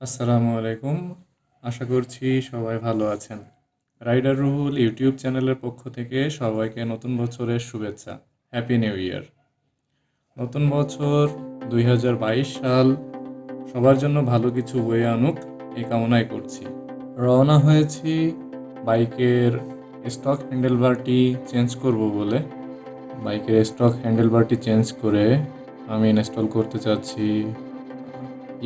আসসালামু আলাইকুম। আশা করছি সবাই ভালো আছেন। রাইডার রুহুল ইউটিউব চ্যানেলের পক্ষ থেকে সবাইকে নতুন বছরের শুভেচ্ছা। Happy new year. নতুন বছর 2022 সাল সবার জন্য ভালো কিছু বয়ে আনুক এই কামনাই করছি। রওনা হয়েছি বাইকের স্টক হ্যান্ডেলবারটি চেঞ্জ করব বলে। বাইকের স্টক হ্যান্ডেলবারটি চেঞ্জ করে আমি ইনস্টল করতে চাচ্ছি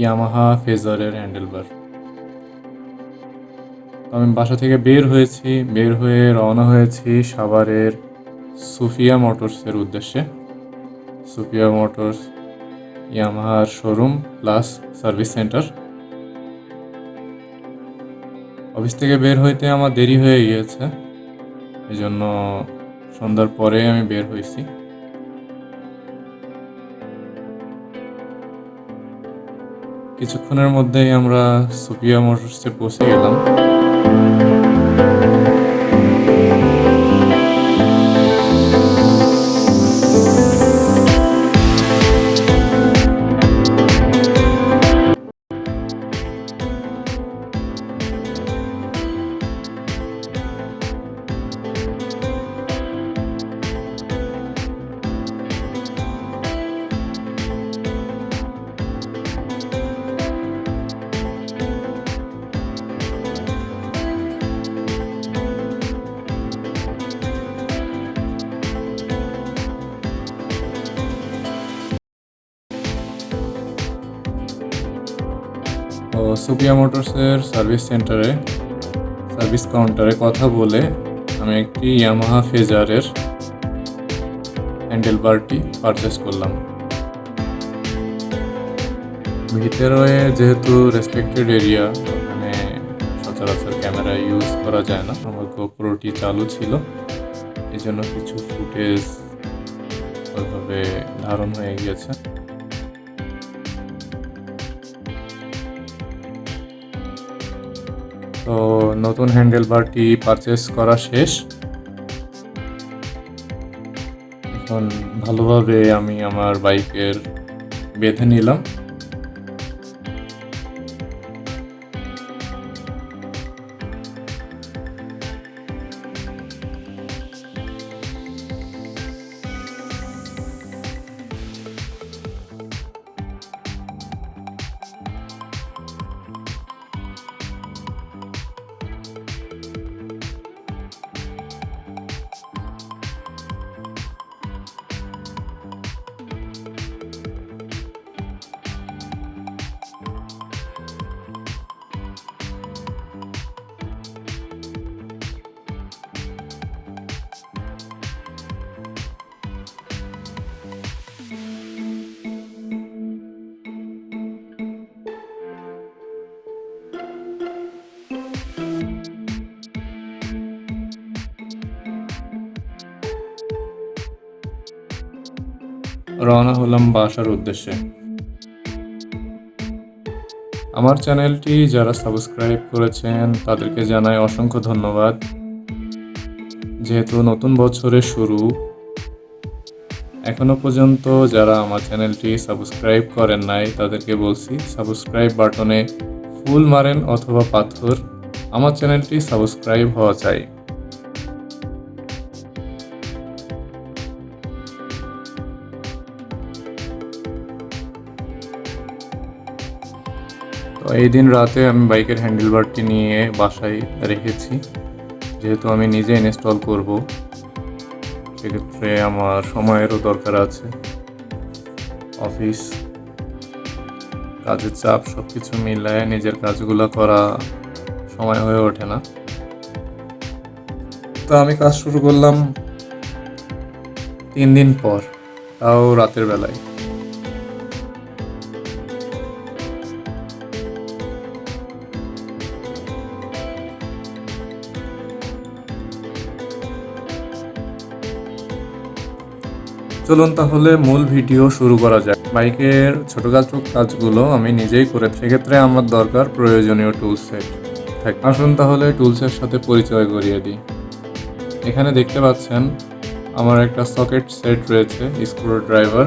ইয়ামাহা ফেজারের হ্যান্ডেলবার। আমি বাসা থেকে বের হয়ে রওনা হয়েছি সাভারের সুফিয়া মোটরসের উদ্দেশ্যে। সুফিয়া মোটরস ইয়ামাহার showroom plus service center. Office থেকে বের হইতে আমার দেরি হয়ে গিয়েছে, এই জন্য সন্ধ্যার পরে আমি বের হয়েছি। কিছুক্ষণের মধ্যেই আমরা সুফিয়া মোটরসে পৌঁছে গেলাম। তো সুফিয়া মোটরসের সার্ভিস কাউন্টারে কথা বলে আমি একটি ইয়ামাহা ফেজারের হ্যান্ডেলবারটি পারচেস করলাম। ভিতরে যেহেতু রেস্ট্রিক্টেড এরিয়া, ওখানে সচরাচর ক্যামেরা ইউজ করা যায় না। আমার গোপ্রোটি চালু ছিল, এই জন্য কিছু ফুটেজ ওইভাবে ধারণ হয়ে গিয়েছে। তো নতুন হ্যান্ডেলবারটি পারচেস করা শেষ। এখন ভালোভাবে আমি আমার বাইকের বেঁধে নিলাম। রওনা হলাম বাসার উদ্দেশ্যে। আমার চ্যানেলটি যারা সাবস্ক্রাইব করেছেন তাদেরকে জানাই অসংখ্য ধন্যবাদ। যেহেতু নতুন বছরের শুরু, এখনো পর্যন্ত যারা আমার চ্যানেলটি সাবস্ক্রাইব করেন নাই তাদেরকে বলছি, সাবস্ক্রাইব বাটনে ফুল মারেন অথবা পাথর, আমার চ্যানেলটি সাবস্ক্রাইব হওয়া চাই। তো এই দিন রাতে আমি বাইকের হ্যান্ডেলবারটি নিয়ে বাসায় রেখেছি। যেহেতু আমি নিজে ইনস্টল করব, সেক্ষেত্রে আমার সময়েরও দরকার আছে। অফিস, কাজের চাপ সব কিছু মিলায় নিজের কাজগুলো করা সময় হয়ে ওঠে না। তো আমি কাজ শুরু করলাম 3 দিন পর, তাও রাতের বেলায়। চলুন তাহলে মূল ভিডিও শুরু করা যাক। বাইকের ছোটখাটো কাজগুলো আমি নিজেই করে, সেক্ষেত্রে আমার দরকার প্রয়োজনীয় টুল সেট। আসুন তাহলে টুলসের সাথে পরিচয় করিয়ে দিই। এখানে দেখতে পাচ্ছেন আমার একটা সকেট সেট রয়েছে, স্ক্রু ড্রাইভার,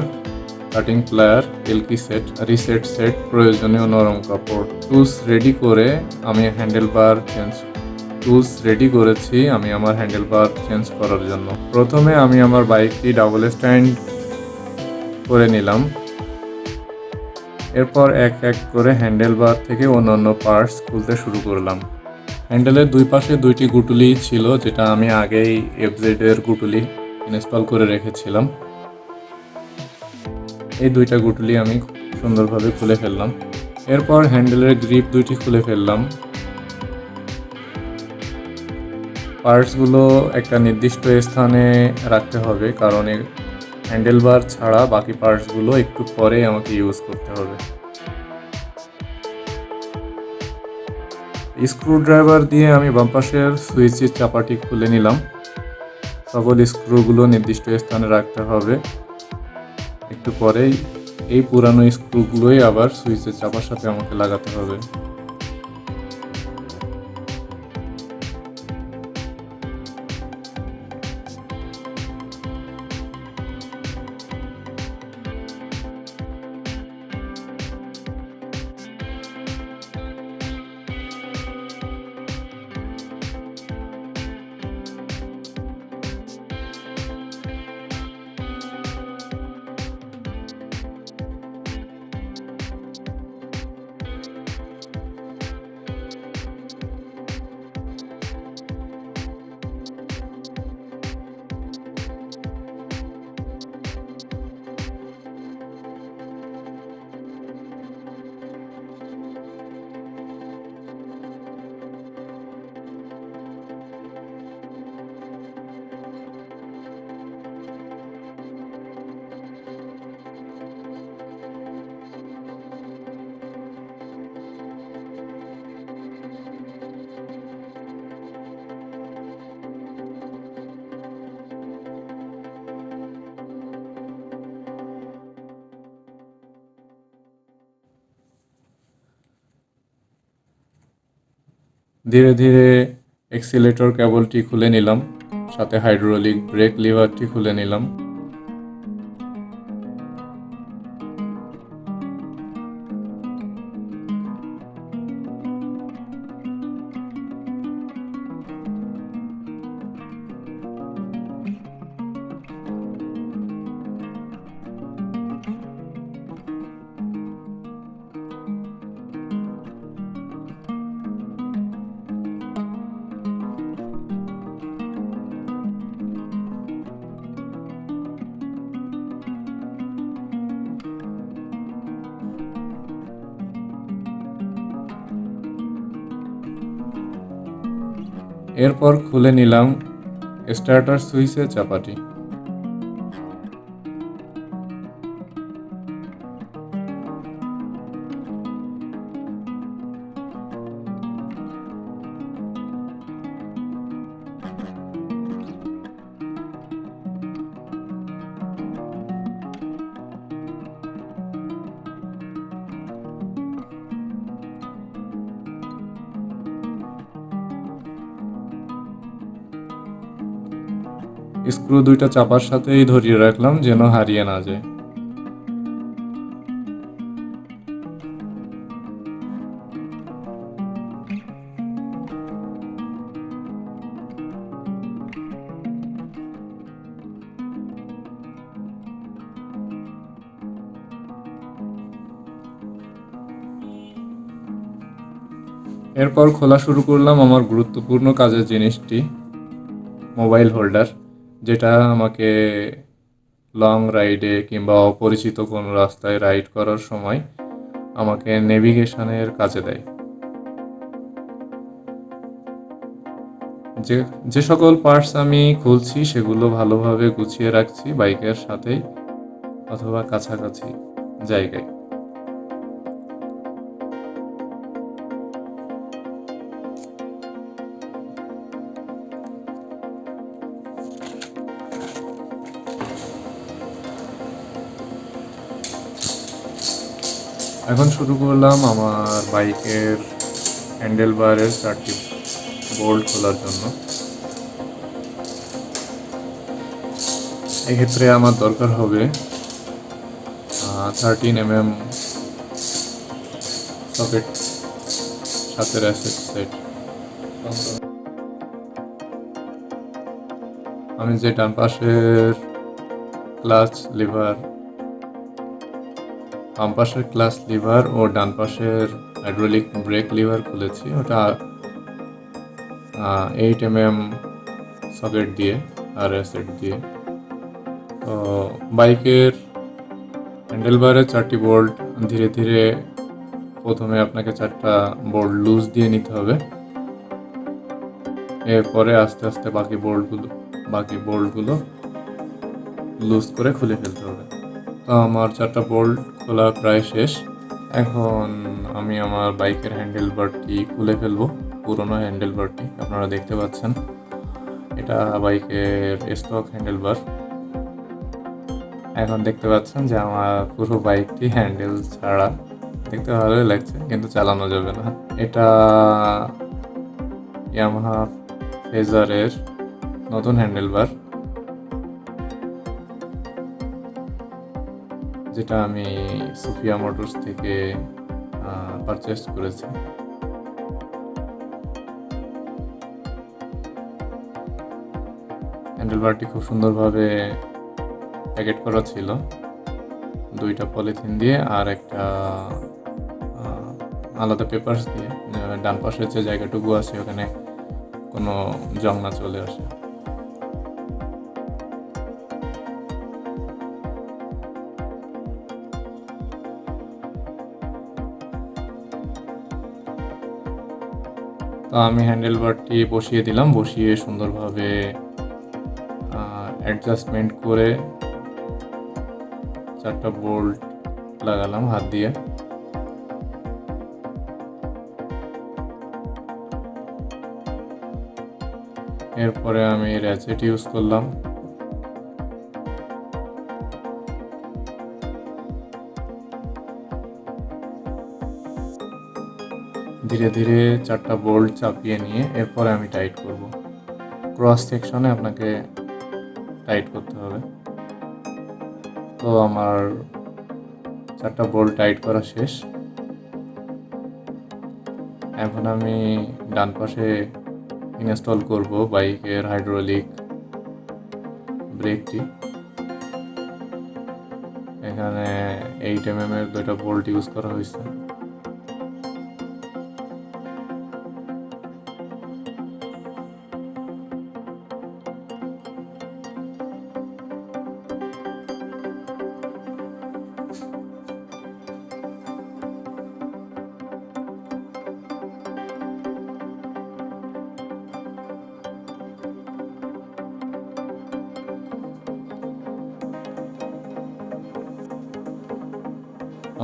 কাটিং প্লায়ার, এলকি সেট, রিসেট সেট, প্রয়োজনীয় নরম কাপড়। টুলস রেডি করে আমি আমার হ্যান্ডেল বার চেঞ্জ করার জন্য। প্রথমে আমি আমার বাইকটি ডাবল স্ট্যান্ড করে নিলাম। এরপর এক এক করে হ্যান্ডেল বার থেকে অন্যান্য পার্টস খুলতে শুরু করলাম। হ্যান্ডেলের দুই পাশে দুইটি গুটুলি ছিল, যেটা আমি আগেই এফজেড এর গুটুলি ইনস্টল করে রেখেছিলাম। এই দুইটা গুটুলি আমি সুন্দরভাবে খুলে ফেললাম। এরপর হ্যান্ডেলের গ্রিপ দুইটি খুলে ফেললাম। পার্টসগুলো একটা নির্দিষ্ট স্থানে রাখতে হবে, কারণ হ্যান্ডেল বার ছাড়া বাকি পার্টসগুলো একটু পরেই আমাকে ইউজ করতে হবে। স্ক্রুড্রাইভার দিয়ে আমি বাম পাশের সুইচের চাপাটি খুলে নিলাম। সকল স্ক্রুগুলো নির্দিষ্ট স্থানে রাখতে হবে। একটু পরেই এই পুরানো স্ক্রুগুলোই আবার সুইচের চাপার সাথে আমাকে লাগাতে হবে। ধীরে ধীরে এক্সিলেটর কেবলটি খুলে নিলাম, সাথে হাইড্রোলিক ব্রেক লিভারটি খুলে নিলাম। এরপর খুলে নিলাম স্টার্টার সুইচের চাপাটি। স্ক্রু দুইটা চাপার সাথেই ধরিয়ে রাখলাম যেন হারিয়ে না যায়। এরপর খোলা শুরু করলাম আমার গুরুত্বপূর্ণ কাজের জিনিসটি, মোবাইল হোল্ডার, যেটা আমাকে লং রাইডে কিংবা অপরিচিত কোনো রাস্তায় রাইড করার সময় আমাকে নেভিগেশনের কাজে দেয়। যে সকল পার্টস আমি খুলছি সেগুলো ভালোভাবে গুছিয়ে রাখছি বাইকের সাথেই অথবা কাছাকাছি জায়গায়। এখন শুরু করলাম আমার বাইকের হ্যান্ডেল বারের 4টি বোল্ট খোলার জন্য। এক্ষেত্রে আমার দরকার হবে 13 mm সকেট, সাথে রেসেট সেট। আমি যে ডান পাশের ক্লাচ লিভার, বাম পাশের ক্লাচ লিভার ও ডান পাশের হাইড্রোলিক ব্রেক লিভার খুলেছি, ওটা 8 mm সকেট দিয়ে আর রেসেট দিয়ে। তো বাইকের হ্যান্ডেলবারে 4টি বোল্ট ধীরে ধীরে প্রথমে আপনাকে 4টা বোল্ট লুজ দিয়ে নিতে হবে, এরপরে আস্তে আস্তে বাকি বোল্টগুলো লুজ করে খুলে ফেলতে হবে। তো আমার 4টা বোল্ট খোলা প্রায় শেষ। এখন আমি আমার বাইকের হ্যান্ডেলবারটি খুলে ফেলবো, পুরোনো হ্যান্ডেলবারটি আপনারা দেখতে পাচ্ছেন। এটা বাইকের স্টক হ্যান্ডেলবার। এখন দেখতে পাচ্ছেন যে আমার পুরো বাইকটি হ্যান্ডেল ছাড়া। দেখতে ভালোই লাগছে কিন্তু চালানো যাবে না। এটা ইয়ামাহা ফেজারের নতুন হ্যান্ডেলবার, যেটা আমি সুফিয়া মোটরস থেকে পারচেস করেছি। হ্যান্ডেলবারটি খুব সুন্দরভাবে প্যাকেট করা ছিল, 2টা পলিথিন দিয়ে আর একটা আলাদা পেপারস দিয়ে, ডান পাশের যে জায়গাটুকু আছে ওখানে কোনো জং না চলে আসে। তো আমি হ্যান্ডেলবারটি বসিয়ে দিলাম, বসিয়ে সুন্দরভাবে অ্যাডজাস্টমেন্ট করে 4টা বোল্ট লাগালাম হাত দিয়ে। এরপরে আমি র্যাচেট ইউজ করলাম। ধীরে ধীরে 4টা বোল্ট চাপিয়ে নিয়ে এরপরে আমি টাইট করব। ক্রস সেকশনে আপনাকে টাইট করতে হবে। তো আমার 4টা বোল্ট টাইট করা শেষ। এখন আমি ডান পাশে ইনস্টল করব বাইকের হাইড্রোলিক ব্রেকটি। এখানে 8 mm এর 2টা বোল্ট ইউজ করা হয়েছে।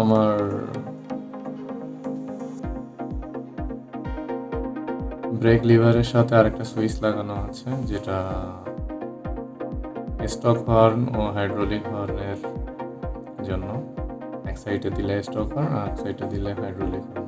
আমার ব্রেক লিভারের সাথে আরেকটা সুইচ লাগানো আছে, যেটা স্টক হর্ন ও হাইড্রোলিক হর্নের জন্য। এক সাইডে দিলে স্টক হর্ন আর এক সাইডে দিলে হাইড্রোলিক হর্ন।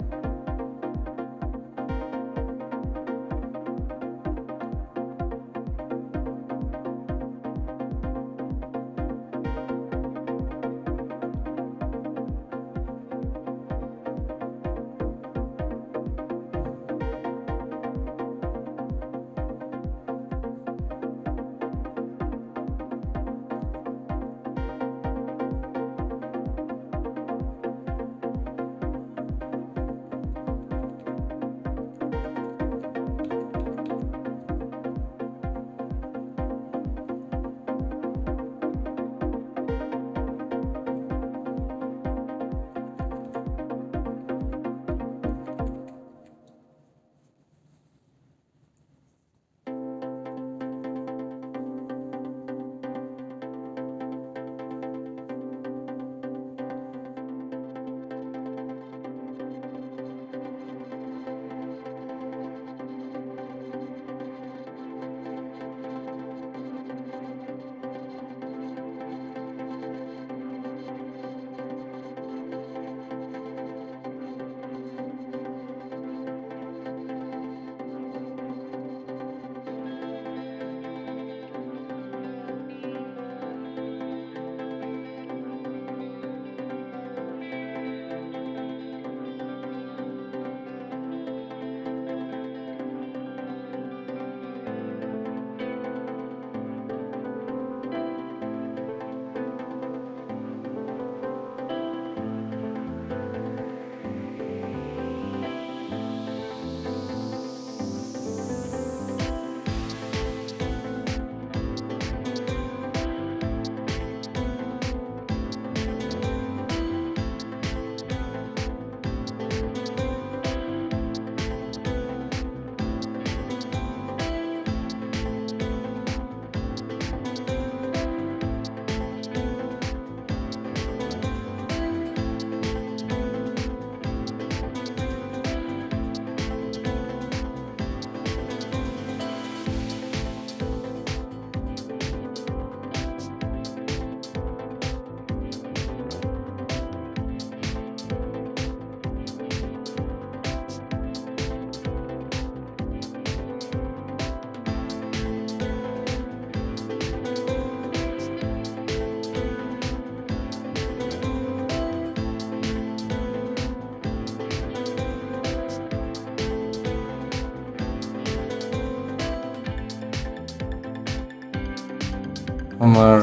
আমার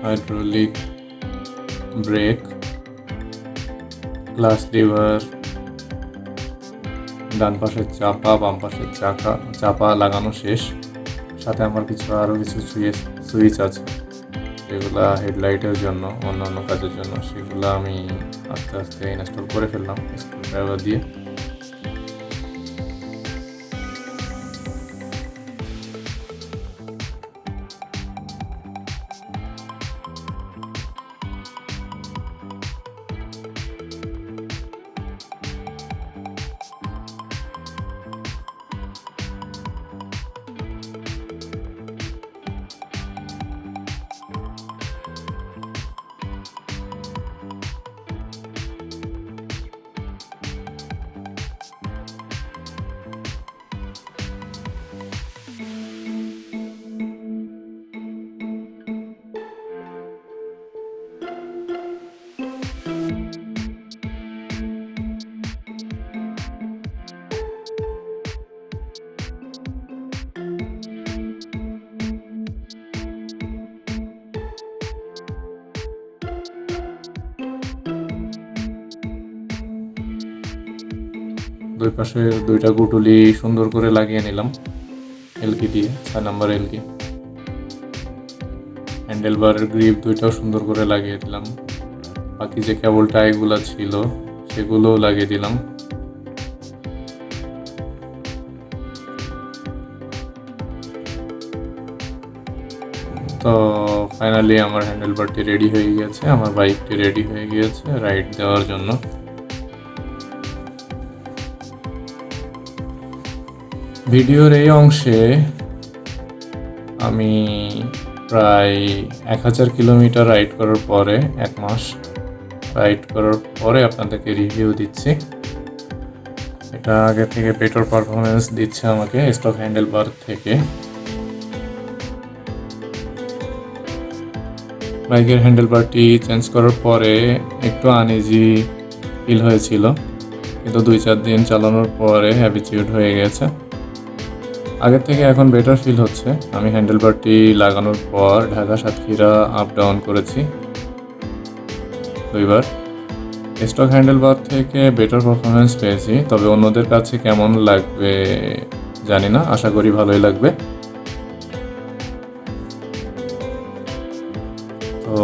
হাইড্রোলিক ব্রেক, ক্লাচ লিভার, ডান পাশের চাপা, বাম পাশের চাপা লাগানো শেষ। সাথে আমার আরও কিছু সুইচ আছে, যেগুলা হেডলাইটের জন্য, অন্যান্য কাজের জন্য। সেগুলো আমি আস্তে আস্তে ইনস্টল করে ফেললাম স্ক্রুড্রাইভার দিয়ে। দুই পাশে দুইটা গুটুলি সুন্দর করে লাগিয়ে নিলাম এলকি দিয়ে, 6 নম্বর এলকি। হ্যান্ডেল বারের গ্রিপ দুইটাও সুন্দর করে লাগিয়ে দিলাম। বাকি যে কেবল টাইগুলো ছিল সেগুলোও লাগিয়ে দিলাম। তো ফাইনালি আমার হ্যান্ডেল বারটি রেডি হয়ে গিয়েছে, আমার বাইকটি রেডি হয়ে গিয়েছে রাইড দেওয়ার জন্য। ভিডিওর এই অংশে আমি প্রায় 1000 কিলোমিটার রাইড করার পরে, 1 মাস রাইড করার পরে আপনাদেরকে রিভিউ দিচ্ছি। এটা আগে থেকে বেটার পারফরমেন্স দিচ্ছে আমাকে স্টক হ্যান্ডেল বার থেকে। বাইকের হ্যান্ডেল বারটি চেঞ্জ করার পরে একটু আনইজি ফিল হয়েছিল, কিন্তু 2-4 দিন চালানোর পরে হ্যাবিচুয়েট হয়ে গেছে। আগের থেকে এখন বেটার ফিল হচ্ছে। আমি হ্যান্ডেল বারটি লাগানোর পর ঢাকা সাতক্ষীরা আপ ডাউন করেছি 2 বার। স্টক হ্যান্ডেল বার থেকে বেটার পারফরমেন্স পেয়েছি, তবে অন্যদের কাছে কেমন লাগবে জানি না, আশা করি ভালোই লাগবে। তো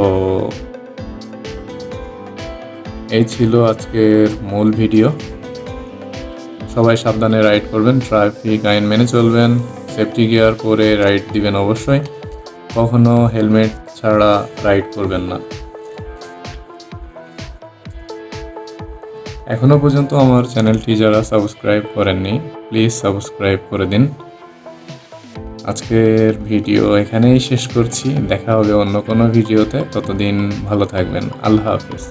এই ছিল আজকের মূল ভিডিও। সবাই সাবধানে রাইড করবেন, ট্রাফিক আইন মেনে চলবেন, সেফটি গিয়ার পরে রাইড দিবেন অবশ্যই। কখনো হেলমেট ছাড়া রাইড করবেন না। এখনো পর্যন্ত আমার চ্যানেলটি যারা সাবস্ক্রাইব করেননি, প্লিজ সাবস্ক্রাইব করে দিন। আজকের ভিডিও এখানেই শেষ করছি, দেখা হবে অন্য কোনো ভিডিওতে। ততদিন ভালো থাকবেন, আল্লাহ হাফেজ।